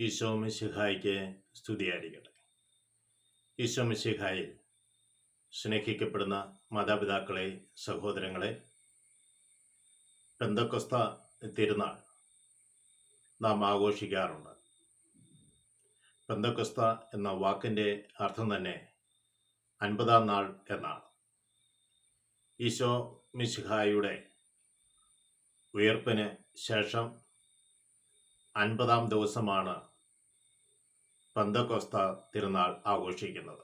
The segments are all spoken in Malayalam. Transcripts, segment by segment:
ഈശോ മിശിഹായ്ക്ക് സ്തുതിയായിരിക്കട്ടെ. ഈശോ മിശിഹായിൽ സ്നേഹിക്കപ്പെടുന്ന മാതാപിതാക്കളെ, സഹോദരങ്ങളെ, പെന്തക്കൊസ്ത തിരുനാൾ നാം ആഘോഷിക്കാറുണ്ട്. പെന്തക്കൊസ്ത എന്ന വാക്കിൻ്റെ അർത്ഥം തന്നെ 50-ാം നാൾ എന്നാണ്. ഈശോ മിശിഹായുടെ ഉയർപ്പിന് ശേഷം 50-ാം ദിവസമാണ് പെന്തക്കൊസ്ത തിരുനാൾ ആഘോഷിക്കുന്നത്.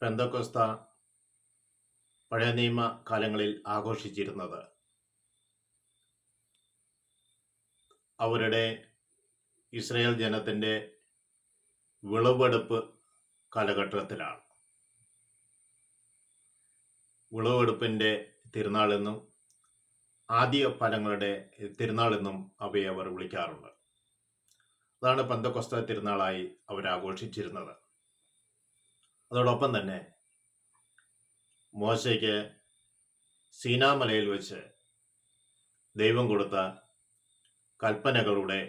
പെന്തക്കൊസ്ത പഴയ നിയമ കാലങ്ങളിൽ ആഘോഷിച്ചിരുന്നത് അവരുടെ ഇസ്രായേൽ ജനത്തിൻ്റെ വിളവെടുപ്പ് കാലഘട്ടത്തിലാണ്. വിളവെടുപ്പിൻ്റെ തിരുനാളെന്നും ആദ്യ ഫലങ്ങളുടെ തിരുനാളെന്നും അവയെ അവർ വിളിക്കാറുണ്ട്. അതാണ് പെന്തക്കൊസ്ത തിരുനാളായി അവർ ആഘോഷിച്ചിരുന്നത്. അതോടൊപ്പം തന്നെ മോശയ്ക്ക് സീനാമലയിൽ വെച്ച് ദൈവം കൊടുത്ത കൽപ്പനകളുടെ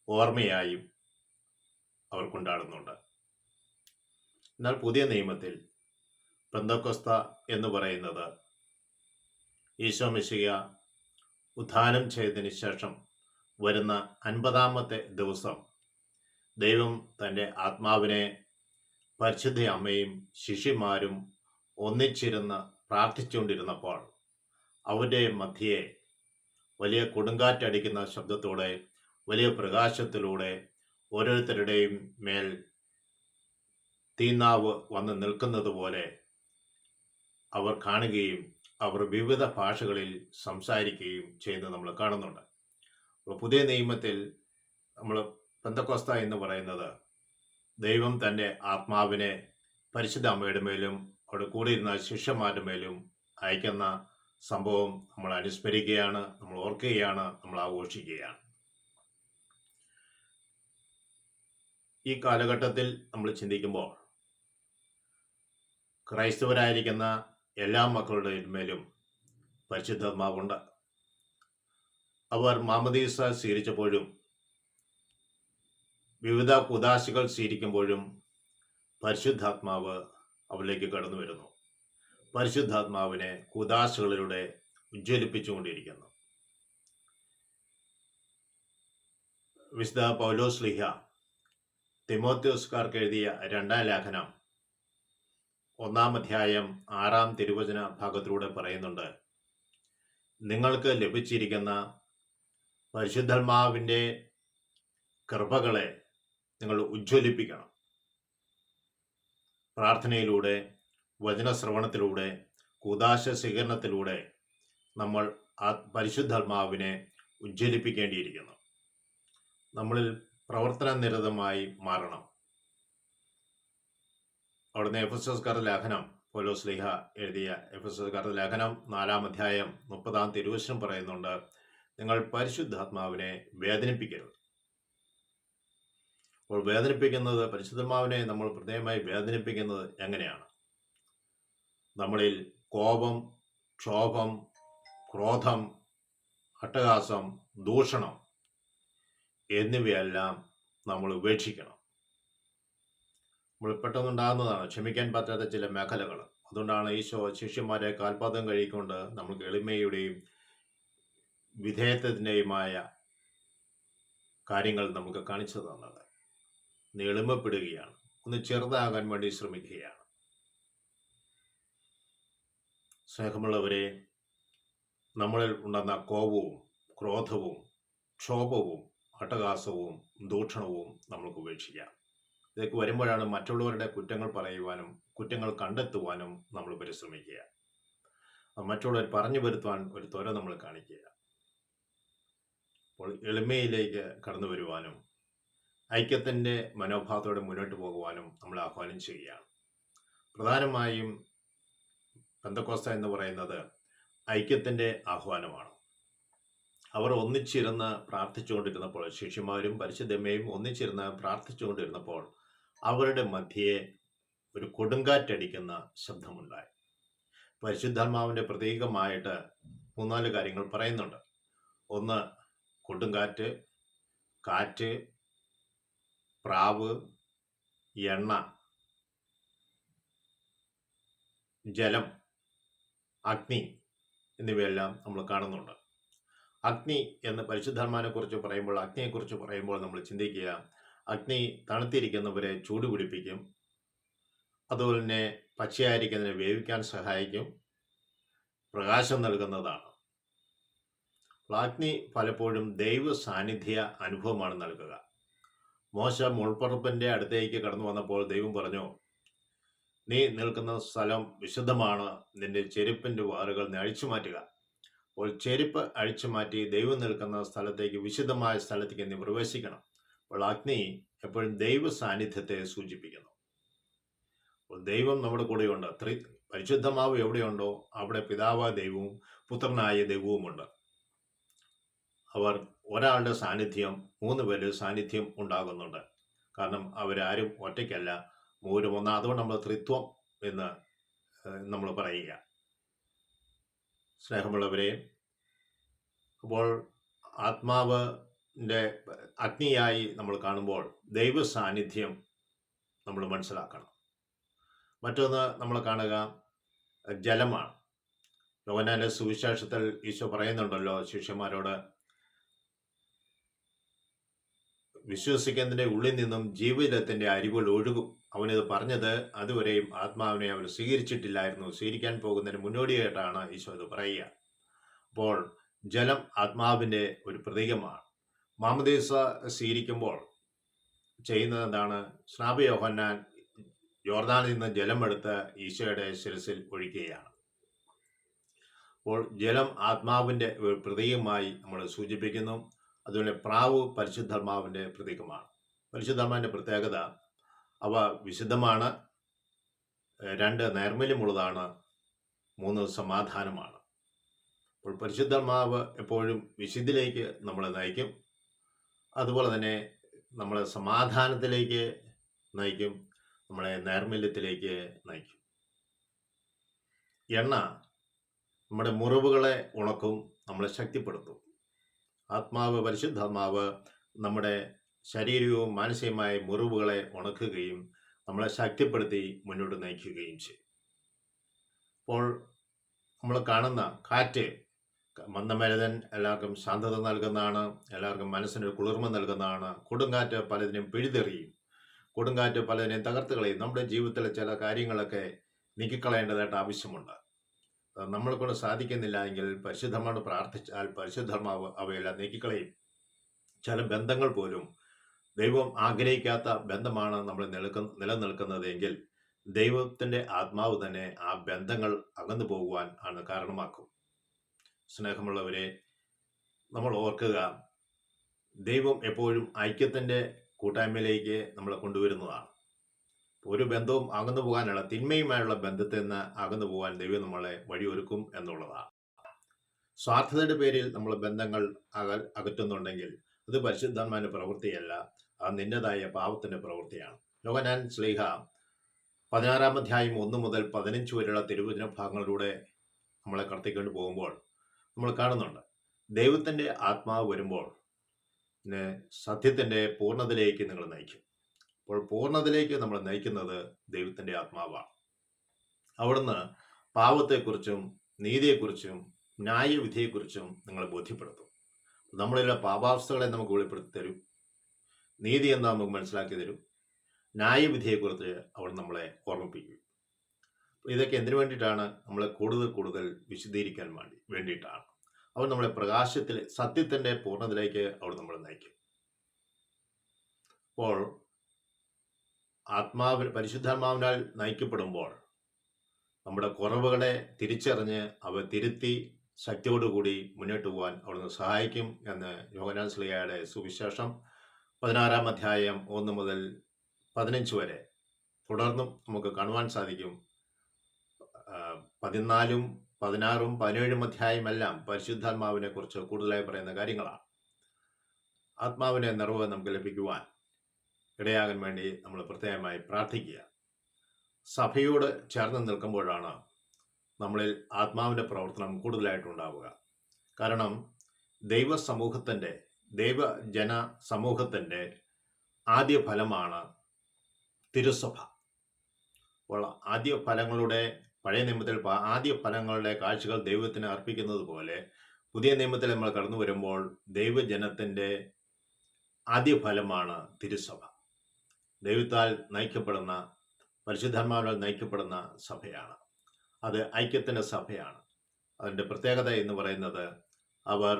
ഓർമ്മയായും അവർ കൊണ്ടാടുന്നുണ്ട്. എന്നാൽ പുതിയ നിയമത്തിൽ പെന്തക്കൊസ്ത എന്ന് പറയുന്നത് ഈശോ മിശിഹ ഉത്ഥാനം ചെയ്തതിന് ശേഷം വരുന്ന 50-ാമത്തെ ദിവസം ദൈവം തൻ്റെ ആത്മാവിനെ പരിശുദ്ധ അമ്മയും ശിഷ്യന്മാരും ഒന്നിച്ചിരുന്ന് പ്രാർത്ഥിച്ചുകൊണ്ടിരുന്നപ്പോൾ അവരുടെ മധ്യയെ വലിയ കൊടുങ്കാറ്റടിക്കുന്ന ശബ്ദത്തോടെ, വലിയ പ്രകാശത്തിലൂടെ ഓരോരുത്തരുടെയും മേൽ തീനാവ് വന്ന് നിൽക്കുന്നത് പോലെ അവർ കാണുകയും അവർ വിവിധ ഭാഷകളിൽ സംസാരിക്കുകയും ചെയ്യുന്നത് നമ്മൾ കാണുന്നുണ്ട്. അപ്പോൾ പുതിയ നിയമത്തിൽ നമ്മൾ പെന്തക്കൊസ്ത എന്ന് പറയുന്നത് ദൈവം തൻ്റെ ആത്മാവിനെ പരിശുദ്ധ അമ്മയുടെ മേലും അവിടെ കൂടിയിരുന്ന ശിഷ്യന്മാരുടെ മേലും അയക്കുന്ന സംഭവം നമ്മൾ അനുസ്മരിക്കുകയാണ്, നമ്മൾ ഓർക്കുകയാണ്, നമ്മൾ ആഘോഷിക്കുകയാണ്. ഈ കാലഘട്ടത്തിൽ നമ്മൾ ചിന്തിക്കുമ്പോൾ ക്രൈസ്തവരായിരിക്കുന്ന എല്ലാ മക്കളുടെ മേലും പരിശുദ്ധാത്മാവുണ്ട്. അവർ മാമോദീസ സ്വീകരിച്ചപ്പോഴും വിവിധ കുദാശകൾ സ്വീകരിക്കുമ്പോഴും പരിശുദ്ധാത്മാവ് അവരിലേക്ക് കടന്നു വരുന്നു. പരിശുദ്ധാത്മാവിനെ കുദാശകളിലൂടെ ഉജ്ജ്വലിപ്പിച്ചുകൊണ്ടിരിക്കുന്നു. വിശുദ്ധ പൗലോസ് ശ്ലീഹ തിമോഥെയോസ്കാർക്ക് എഴുതിയ 2-ാം ലേഖനം 1-ാം അധ്യായം 6-ാം തിരുവചന ഭാഗത്തിലൂടെ പറയുന്നുണ്ട്, നിങ്ങൾക്ക് ലഭിച്ചിരിക്കുന്ന പരിശുദ്ധാത്മാവിൻ്റെ കൃപകളെ നിങ്ങൾ ഉജ്ജ്വലിപ്പിക്കണം. പ്രാർത്ഥനയിലൂടെ, വചനശ്രവണത്തിലൂടെ, കൂദാശ സ്വീകരണത്തിലൂടെ നമ്മൾ ആ പരിശുദ്ധാത്മാവിനെ ഉജ്ജ്വലിപ്പിക്കേണ്ടിയിരിക്കുന്നു. നമ്മളിൽ പ്രവർത്തന നിരതമായി മാറണം. അവിടുന്ന് എഫെസോസ്കാരുടെ ലേഖനം, പൗലോസ് ശ്ലീഹ എഴുതിയ എഫെസോസ്കാരുടെ ലേഖനം 4-ാം അധ്യായം 30-ാം തിരുവചനം പറയുന്നുണ്ട്, നിങ്ങൾ പരിശുദ്ധാത്മാവിനെ വേദനിപ്പിക്കരുത്. അപ്പോൾ വേദനിപ്പിക്കുന്നത്, പരിശുദ്ധാത്മാവിനെ നമ്മൾ പ്രത്യേകമായി വേദനിപ്പിക്കുന്നത് എങ്ങനെയാണ്? നമ്മളിൽ കോപം, ക്ഷോഭം, ക്രോധം, അട്ടഹാസം, ദൂഷണം എന്നിവയെല്ലാം നമ്മൾ ഉപേക്ഷിക്കണം. നമ്മൾ പെട്ടെന്നുണ്ടാകുന്നതാണ് ക്ഷമിക്കാൻ പറ്റാത്ത ചില മേഖലകൾ. അതുകൊണ്ടാണ് ഈശോ ശിഷ്യന്മാരെ കാൽപാദം കഴിക്കൊണ്ട് നമുക്ക് എളിമയുടെയും വിധേയത്വത്തിൻ്റെയുമായ കാര്യങ്ങൾ നമുക്ക് കാണിച്ചു തന്നത്. ഒന്ന് എളിമപ്പെടുകയാണ്, ഒന്ന് ചെറുതാകാൻ വേണ്ടി ശ്രമിക്കുകയാണ്. സ്നേഹമുള്ളവരെ, നമ്മളിൽ ഉണ്ടെന്ന കോപവും, ക്രോധവും, ക്ഷോഭവും, അട്ടഹാസവും, ദൂഷണവും നമ്മൾക്ക് ഉപേക്ഷിക്കാം. ഇതൊക്കെ വരുമ്പോഴാണ് മറ്റുള്ളവരുടെ കുറ്റങ്ങൾ പറയുവാനും കുറ്റങ്ങൾ കണ്ടെത്തുവാനും നമ്മൾ പരിശ്രമിക്കുക. മറ്റുള്ളവർ പറഞ്ഞു വരുത്തുവാൻ ഒരു ത്വര നമ്മൾ കാണിക്കുക. അപ്പോൾ എളിമയിലേക്ക് കടന്നു വരുവാനും ഐക്യത്തിൻ്റെ മനോഭാവത്തോടെ മുന്നോട്ട് പോകുവാനും നമ്മൾ ആഹ്വാനം ചെയ്യുകയാണ്. പ്രധാനമായും പെന്തക്കൊസ്ത എന്ന് പറയുന്നത് ഐക്യത്തിൻ്റെ ആഹ്വാനമാണ്. അവർ ഒന്നിച്ചിരുന്ന് പ്രാർത്ഥിച്ചുകൊണ്ടിരുന്നപ്പോൾ, ശിഷ്യന്മാരും പരിശുദ്ധമ്മയും ഒന്നിച്ചിരുന്ന് പ്രാർത്ഥിച്ചുകൊണ്ടിരുന്നപ്പോൾ അവരുടെ മധ്യയെ ഒരു കൊടുങ്കാറ്റടിക്കുന്ന ശബ്ദമുണ്ടായി. പരിശുദ്ധാത്മാവിൻ്റെ പ്രതീകമായിട്ട് 3-4 കാര്യങ്ങൾ പറയുന്നുണ്ട്. ഒന്ന് കൊടുങ്കാറ്റ്, കാറ്റ്, പ്രാവ്, എണ്ണ, ജലം, അഗ്നി എന്നിവയെല്ലാം നമ്മൾ കാണുന്നുണ്ട്. അഗ്നി എന്ന് പരിശുദ്ധാത്മാവിനെക്കുറിച്ച് പറയുമ്പോൾ, അഗ്നിയെക്കുറിച്ച് പറയുമ്പോൾ നമ്മൾ ചിന്തിക്കുക, അഗ്നി തണുത്തിരിക്കുന്നവരെ ചൂട് പിടിപ്പിക്കും, അതുപോലെ തന്നെ പച്ചയായിരിക്കുന്നതിനെ വേവിക്കാൻ സഹായിക്കും, പ്രകാശം നൽകുന്നതാണ്. അഗ്നി പലപ്പോഴും ദൈവ സാന്നിധ്യ അനുഭവമാണ് നൽകുക. മോശ മുൾപ്പറപ്പിന്റെ അടുത്തേക്ക് കടന്നു വന്നപ്പോൾ ദൈവം പറഞ്ഞു, നീ നിൽക്കുന്ന സ്ഥലം വിശുദ്ധമാണ്, നിന്റെ ചെരുപ്പിന്റെ വാറുകൾ നീ അഴിച്ചു മാറ്റുക. അപ്പോൾ ചെരുപ്പ് അഴിച്ചു മാറ്റി ദൈവം നിൽക്കുന്ന സ്ഥലത്തേക്ക്, വിശുദ്ധമായ സ്ഥലത്തേക്ക് നീ പ്രവേശിക്കണം. അപ്പോൾ അഗ്നി എപ്പോഴും ദൈവ സാന്നിധ്യത്തെ സൂചിപ്പിക്കുന്നു. അപ്പോൾ ദൈവം നമ്മുടെ കൂടെയുണ്ട്. പരിശുദ്ധമാവ് എവിടെയുണ്ടോ അവിടെ പിതാവായ ദൈവവും പുത്രനായ ദൈവവുമുണ്ട്. അവർ ഒരാളുടെ സാന്നിധ്യം 3 പേരുടെ സാന്നിധ്യം ഉണ്ടാകുന്നുണ്ട്. കാരണം അവരാരും ഒറ്റയ്ക്കല്ല, മൂരും ഒന്ന്. അതുകൊണ്ട് നമ്മൾ ത്രിത്വം എന്ന് നമ്മൾ പറയുക. സ്നേഹമുള്ളവരെ, അപ്പോൾ ആത്മാവിൻ്റെ അഗ്നിയായി നമ്മൾ കാണുമ്പോൾ ദൈവ സാന്നിധ്യം നമ്മൾ മനസ്സിലാക്കണം. മറ്റൊന്ന് നമ്മൾ കാണുക ജലമാണ്. യോഹന്നാന്റെ സുവിശേഷത്തിൽ ഈശോ പറയുന്നുണ്ടല്ലോ ശിഷ്യന്മാരോട്, വിശ്വസിക്കുന്നതിൻ്റെ ഉള്ളിൽ നിന്നും ജീവജലത്തിൻ്റെ അരുവികൾ ഒഴുകും. അവനിത് പറഞ്ഞത് അതുവരെയും ആത്മാവിനെ അവൻ സ്വീകരിച്ചിട്ടില്ലായിരുന്നു. സ്വീകരിക്കാൻ പോകുന്നതിന് മുന്നോടിയായിട്ടാണ് ഈശോ ഇത് പറയുക. അപ്പോൾ ജലം ആത്മാവിൻ്റെ ഒരു പ്രതീകമാണ്. മാമോദീസ സ്വീകരിക്കുമ്പോൾ ചെയ്യുന്നത് എന്താണ്? സ്നാപക യോഹന്നാൻ യോർദാനിൽ നിന്ന് ജലമെടുത്ത് ഈശോയുടെ ശിരസിൽ ഒഴിക്കുകയാണ്. അപ്പോൾ ജലം ആത്മാവിൻ്റെ ഒരു പ്രതീകമായി നമ്മൾ സൂചിപ്പിക്കുന്നു. അതുപോലെ പ്രാവ് പരിശുദ്ധാത്മാവിൻ്റെ പ്രതീകമാണ്. പരിശുദ്ധാത്മാവിൻ്റെ പ്രത്യേകത, അവ വിശുദ്ധമാണ്, 2 നൈർമല്യമുള്ളതാണ്, 3 സമാധാനമാണ്. അപ്പോൾ പരിശുദ്ധാത്മാവ് എപ്പോഴും വിശുദ്ധിയിലേക്ക് നമ്മളെ നയിക്കും, അതുപോലെ തന്നെ നമ്മളെ സമാധാനത്തിലേക്ക് നയിക്കും, നമ്മളെ നൈർമല്യത്തിലേക്ക് നയിക്കും. എണ്ണ നമ്മുടെ മുറിവുകളെ ഉണക്കും, നമ്മളെ ശക്തിപ്പെടുത്തും. ആത്മാവ്, പരിശുദ്ധാത്മാവ് നമ്മുടെ ശാരീരികവും മാനസികമായ മുറിവുകളെ ഉണക്കുകയും നമ്മളെ ശക്തിപ്പെടുത്തി മുന്നോട്ട് നയിക്കുകയും ചെയ്യും. അപ്പോൾ നമ്മൾ കാണുന്ന കാറ്റ്, മന്ദമരുതൻ എല്ലാവർക്കും ശാന്തത നൽകുന്നതാണ്, എല്ലാവർക്കും മനസ്സിനൊരു കുളിർമ നൽകുന്നതാണ്. കൊടുങ്കാറ്റ് പലതിനും പിഴുതെറിയും, കൊടുങ്കാറ്റ് പലതിനെയും തകർത്ത് കളയും. നമ്മുടെ ജീവിതത്തിലെ ചില കാര്യങ്ങളൊക്കെ നീക്കിക്കളയേണ്ടതായിട്ട് ആവശ്യമുണ്ട്. നമ്മളെ കൊണ്ട് സാധിക്കുന്നില്ല എങ്കിൽ പരിശുദ്ധമായിട്ട് പ്രാർത്ഥിച്ചാൽ പരിശുദ്ധമാവ് അവയെല്ലാം നീക്കിക്കളയും. ചില ബന്ധങ്ങൾ പോലും ദൈവം ആഗ്രഹിക്കാത്ത ബന്ധമാണ് നമ്മൾ നിലനിൽക്കുന്നതെങ്കിൽ ദൈവത്തിൻ്റെ ആത്മാവ് തന്നെ ആ ബന്ധങ്ങൾ അകന്നു പോകുവാൻ ആണ് കാരണമാക്കും. സ്നേഹമുള്ളവരെ, നമ്മൾ ഓർക്കുക, ദൈവം എപ്പോഴും ഐക്യത്തിൻ്റെ കൂട്ടായ്മയിലേക്ക് നമ്മളെ കൊണ്ടുവരുന്നതാണ്. ഒരു ബന്ധവും അകന്നു പോകാനുള്ള, തിന്മയുമായുള്ള ബന്ധത്തിൽ നിന്ന് അകന്നു പോകാൻ ദൈവം നമ്മളെ വഴിയൊരുക്കും എന്നുള്ളതാണ്. സ്വാർത്ഥതയുടെ പേരിൽ നമ്മൾ ബന്ധങ്ങൾ അകറ്റുന്നുണ്ടെങ്കിൽ അത് പരിശുദ്ധാത്മാവിന്റെ പ്രവൃത്തിയല്ല, അത് നിന്റേതായ പാപത്തിന്റെ പ്രവൃത്തിയാണ്. യോഹന്നാൻ ശ്ലീഹ 16-ാം അധ്യായം 1 മുതൽ 15 വരെയുള്ള തിരുവചന ഭാഗങ്ങളിലൂടെ നമ്മളെ കടത്തിക്കൊണ്ട് പോകുമ്പോൾ നമ്മൾ കാണുന്നുണ്ട്, ദൈവത്തിന്റെ ആത്മാവ് വരുമ്പോൾ സത്യത്തിന്റെ പൂർണ്ണതയിലേക്ക് നിങ്ങൾ നയിക്കും. അപ്പോൾ പൂർണ്ണതയിലേക്ക് നമ്മൾ നയിക്കുന്നത് ദൈവത്തിൻ്റെ ആത്മാവാണ്. അവിടുന്ന് പാപത്തെക്കുറിച്ചും നീതിയെക്കുറിച്ചും ന്യായവിധിയെക്കുറിച്ചും നിങ്ങളെ ബോധ്യപ്പെടുത്തും. നമ്മളിലെ പാപാവസ്ഥകളെ നമുക്ക് വെളിപ്പെടുത്തി തരും, നീതി എന്ന് നമുക്ക് മനസ്സിലാക്കി തരും, ന്യായവിധിയെക്കുറിച്ച് അവിടെ നമ്മളെ ഓർമ്മിപ്പിക്കും. ഇതൊക്കെ എന്തിനു വേണ്ടിയിട്ടാണ്? നമ്മളെ കൂടുതൽ കൂടുതൽ വിശദീകരിക്കാൻ വേണ്ടിയിട്ടാണ്. അവർ നമ്മളെ പ്രകാശത്തിൽ സത്യത്തിൻ്റെ പൂർണ്ണതയിലേക്ക് അവിടെ നമ്മളെ നയിക്കും. അപ്പോൾ പരിശുദ്ധാത്മാവിനാൽ നയിക്കപ്പെടുമ്പോൾ നമ്മുടെ കുറവുകളെ തിരിച്ചറിഞ്ഞ് അവ തിരുത്തി ശക്തിയോടുകൂടി മുന്നോട്ട് പോകാൻ അവിടുന്ന് സഹായിക്കും എന്ന് യോഹന്നാൻ ശ്ലീഹയുടെ സുവിശേഷം 16-ാം അധ്യായം 1 മുതൽ 15 വരെ തുടർന്നും നമുക്ക് കാണുവാൻ സാധിക്കും. 14-ഉം 16-ഉം 17-ഉം അധ്യായമെല്ലാം പരിശുദ്ധാത്മാവിനെ കുറിച്ച് കൂടുതലായി പറയുന്ന കാര്യങ്ങളാണ്. ആത്മാവിനെ നിറവ് നമുക്ക് ലഭിക്കുവാൻ ഇടയാകാൻ വേണ്ടി നമ്മൾ പ്രത്യേകമായി പ്രാർത്ഥിക്കുക. സഭയോട് ചേർന്ന് നിൽക്കുമ്പോഴാണ് നമ്മളിൽ ആത്മാവിൻ്റെ പ്രവർത്തനം കൂടുതലായിട്ടുണ്ടാവുക. കാരണം ദൈവസമൂഹത്തിൻ്റെ ദൈവജന സമൂഹത്തിൻ്റെ ആദ്യ ഫലമാണ് തിരുസഭ. അപ്പോൾ ആദ്യ ഫലങ്ങളുടെ പഴയ നിയമത്തിൽ ആദ്യ ഫലങ്ങളുടെ കാഴ്ചകൾ ദൈവത്തിന് അർപ്പിക്കുന്നത് പോലെ പുതിയ നിയമത്തിൽ നമ്മൾ കടന്നു വരുമ്പോൾ ദൈവജനത്തിൻ്റെ ആദ്യ ഫലമാണ് തിരുസഭ. ദൈവത്താൽ നയിക്കപ്പെടുന്ന, പരിശുദ്ധാത്മാവിനാൽ നയിക്കപ്പെടുന്ന സഭയാണ്. അത് ഐക്യത്തിൻ്റെ സഭയാണ്. അതിൻ്റെ പ്രത്യേകത എന്ന് പറയുന്നത് അവർ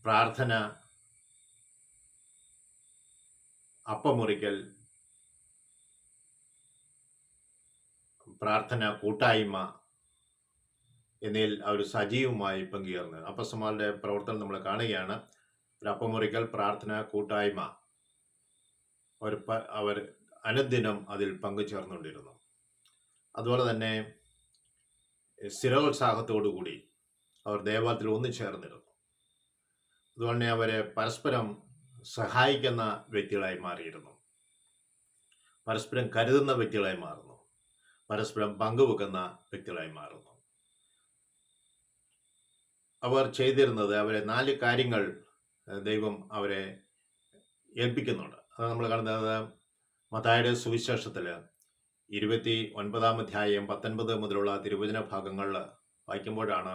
പ്രാർത്ഥന, അപ്പമുറിക്കൽ, പ്രാർത്ഥന, കൂട്ടായ്മ എന്നതിൽ അവർ സജീവമായി പങ്കുചേർന്ന് അപ്പസ്തലന്മാരുടെ പ്രവർത്തനം നമ്മൾ കാണുകയാണ്. ഒരു അപ്പമുറിക്കൽ, പ്രാർത്ഥന, കൂട്ടായ്മ അവർ അനുദിനം അതിൽ പങ്കുചേർന്നുകൊണ്ടിരുന്നു. അതുപോലെ തന്നെ സ്ഥിരോത്സാഹത്തോടുകൂടി അവർ ദേവാലയത്തിൽ ഒന്നുചേർന്നിരുന്നു. അതുപോലെ തന്നെ അവരെ പരസ്പരം സഹായിക്കുന്ന വ്യക്തികളായി മാറിയിരുന്നു, പരസ്പരം കരുതുന്ന വ്യക്തികളായി മാറുന്നു, പരസ്പരം പങ്കുവെക്കുന്ന വ്യക്തികളായി മാറുന്നു. അവർ ചെയ്തിരുന്നത്, അവരെ 4 കാര്യങ്ങൾ ദൈവം അവരെ ഏൽപ്പിക്കുന്നുണ്ട്. അത് നമ്മൾ കാണുന്നത് മത്തായിയുടെ സുവിശേഷത്തിൽ 29 അധ്യായം 19 മുതലുള്ള തിരുവചന ഭാഗങ്ങളിൽ വായിക്കുമ്പോഴാണ്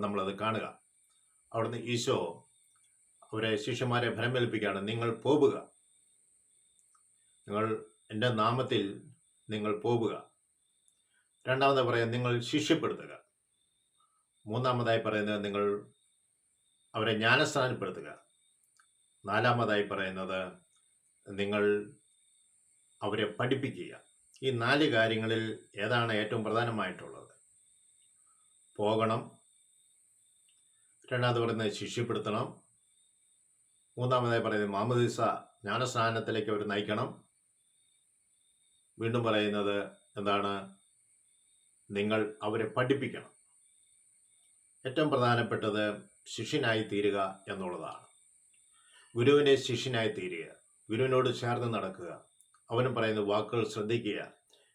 നമ്മളത് കാണുക. അവിടുന്ന് ഈശോ അവരെ ശിഷ്യന്മാരെ ഫലമേൽപ്പിക്കുകയാണ്. നിങ്ങൾ പോവുക, നിങ്ങൾ എൻ്റെ നാമത്തിൽ നിങ്ങൾ പോവുക. രണ്ടാമതായി പറയുന്നത് നിങ്ങൾ ശിഷ്യപ്പെടുത്തുക. മൂന്നാമതായി പറയുന്നത് നിങ്ങൾ അവരെ ജ്ഞാനസ്നാനപ്പെടുത്തുക. നാലാമതായി പറയുന്നത് നിങ്ങൾ അവരെ പഠിപ്പിക്കുക. ഈ 4 കാര്യങ്ങളിൽ ഏതാണ് ഏറ്റവും പ്രധാനമായിട്ടുള്ളത്? പോകണം, രണ്ടാമത് പറയുന്നത് ശിഷ്യപ്പെടുത്തണം, മൂന്നാമതായി പറയുന്നത് മാമോദീസ ജ്ഞാനസ്നാനത്തിലേക്ക് അവർ നയിക്കണം. വീണ്ടും പറയുന്നത് എന്താണ്? നിങ്ങൾ അവരെ പഠിപ്പിക്കണം. ഏറ്റവും പ്രധാനപ്പെട്ടത് ശിഷ്യനായി തീരുക എന്നുള്ളതാണ്. ഗുരുവിൻ്റെ ശിഷ്യനായി തീരുക, ഗുരുവിനോട് ചേർന്ന് നടക്കുക, അവനും പറയുന്ന വാക്കുകൾ ശ്രദ്ധിക്കുക.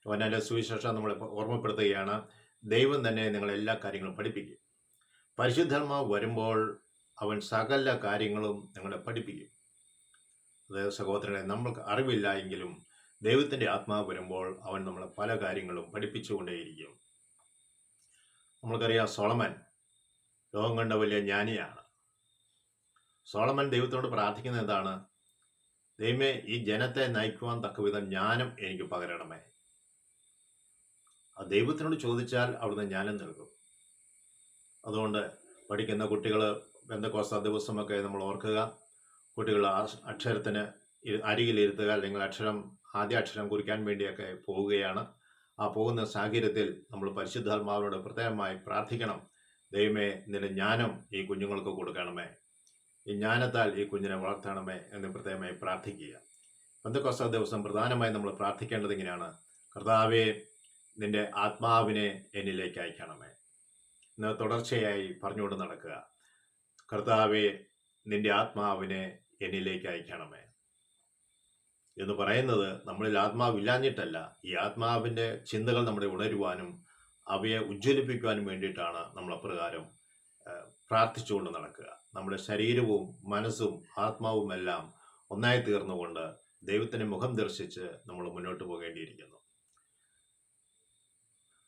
അവൻ്റെ സുവിശേഷം നമ്മളെ ഓർമ്മപ്പെടുത്തുകയാണ്, ദൈവം തന്നെ നിങ്ങളെല്ലാ കാര്യങ്ങളും പഠിപ്പിക്കും. പരിശുദ്ധാത്മാവ് വരുമ്പോൾ അവൻ സകല കാര്യങ്ങളും നിങ്ങളെ പഠിപ്പിക്കും. അതായത് സഹോദരനെ, നമ്മൾക്ക് അറിവില്ല എങ്കിലും ദൈവത്തിൻ്റെ ആത്മാവ് വരുമ്പോൾ അവൻ നമ്മളെ പല കാര്യങ്ങളും പഠിപ്പിച്ചുകൊണ്ടേയിരിക്കും. നമ്മൾക്കറിയാം, സോളമൻ ലോകം കണ്ട വലിയ ജ്ഞാനിയാണ്. സോളമൻ ദൈവത്തോട് പ്രാർത്ഥിക്കുന്നത് എന്താണ്? ദൈവമേ, ഈ ജനത്തെ നയിക്കുവാൻ തക്കവിധം ജ്ഞാനം എനിക്ക് പകരണമേ. ആ ദൈവത്തിനോട് ചോദിച്ചാൽ അവിടുന്ന് ജ്ഞാനം നൽകും. അതുകൊണ്ട് പഠിക്കുന്ന കുട്ടികൾ പെന്തക്കോസ്ത ദിവസമൊക്കെ നമ്മൾ ഓർക്കുക, കുട്ടികൾ അക്ഷരത്തിന് അരികിലിരുത്തുക, അല്ലെങ്കിൽ ആദ്യ അക്ഷരം കുറിക്കാൻ വേണ്ടിയൊക്കെ പോവുകയാണ്. ആ പോകുന്ന സാഹചര്യത്തിൽ നമ്മൾ പരിശുദ്ധാത്മാവിനോട് പ്രത്യേകമായി പ്രാർത്ഥിക്കണം. ദൈവമേ, നിന്റെ ജ്ഞാനം ഈ കുഞ്ഞുങ്ങൾക്ക് കൊടുക്കണമേ, ഈ ജ്ഞാനത്താൽ ഈ കുഞ്ഞിനെ വളർത്തണമേ എന്ന് പ്രത്യേകമായി പ്രാർത്ഥിക്കുക. പെന്തക്കോസ്ത ദിവസം പ്രധാനമായി നമ്മൾ പ്രാർത്ഥിക്കേണ്ടത് ഇങ്ങനെയാണ്: കർത്താവേ, നിന്റെ ആത്മാവിനെ എന്നിലേക്ക് അയക്കണമേ എന്ന് തുടർച്ചയായി പറഞ്ഞുകൊണ്ട് നടക്കുക. കർത്താവേ, നിന്റെ ആത്മാവിനെ എന്നിലേക്ക് അയക്കണമേ എന്ന് പറയുന്നത് നമ്മളിൽ ആത്മാവില്ലാഞ്ഞിട്ടല്ല, ഈ ആത്മാവിൻ്റെ ചിന്തകൾ നമ്മുടെ ഉണരുവാനും അവയെ ഉജ്ജ്വലിപ്പിക്കുവാനും വേണ്ടിയിട്ടാണ് നമ്മൾ അപ്രകാരം പ്രാർത്ഥിച്ചുകൊണ്ട് നടക്കുക. നമ്മുടെ ശരീരവും മനസ്സും ആത്മാവും എല്ലാം ഒന്നായി തീർന്നുകൊണ്ട് ദൈവത്തിൻ്റെ മുഖം ദർശിച്ച് നമ്മൾ മുന്നോട്ട് പോകേണ്ടിയിരിക്കുന്നു.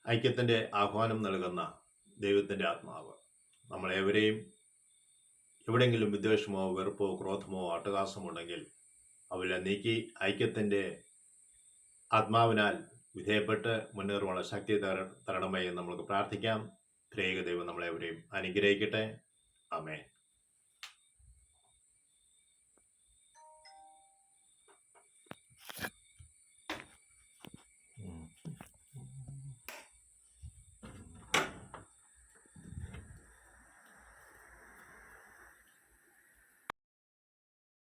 ഐക്യത്തിൻ്റെ ആഹ്വാനം നൽകുന്ന ദൈവത്തിൻ്റെ ആത്മാവ് നമ്മളെവരെയും എവിടെയെങ്കിലും വിദ്വേഷമോ വെറുപ്പോ ക്രോധമോ അട്ടഹാസമോ ഉണ്ടെങ്കിൽ അവരെ നീക്കി ഐക്യത്തിൻ്റെ ആത്മാവിനാൽ വിധേയപ്പെട്ട് മുന്നേറുവാനുള്ള ശക്തി തരണമേ എന്ന് നമുക്ക് പ്രാർത്ഥിക്കാം. ത്രേക ദൈവം നമ്മളെവരെയും അനുഗ്രഹിക്കട്ടെ. ആമേൻ.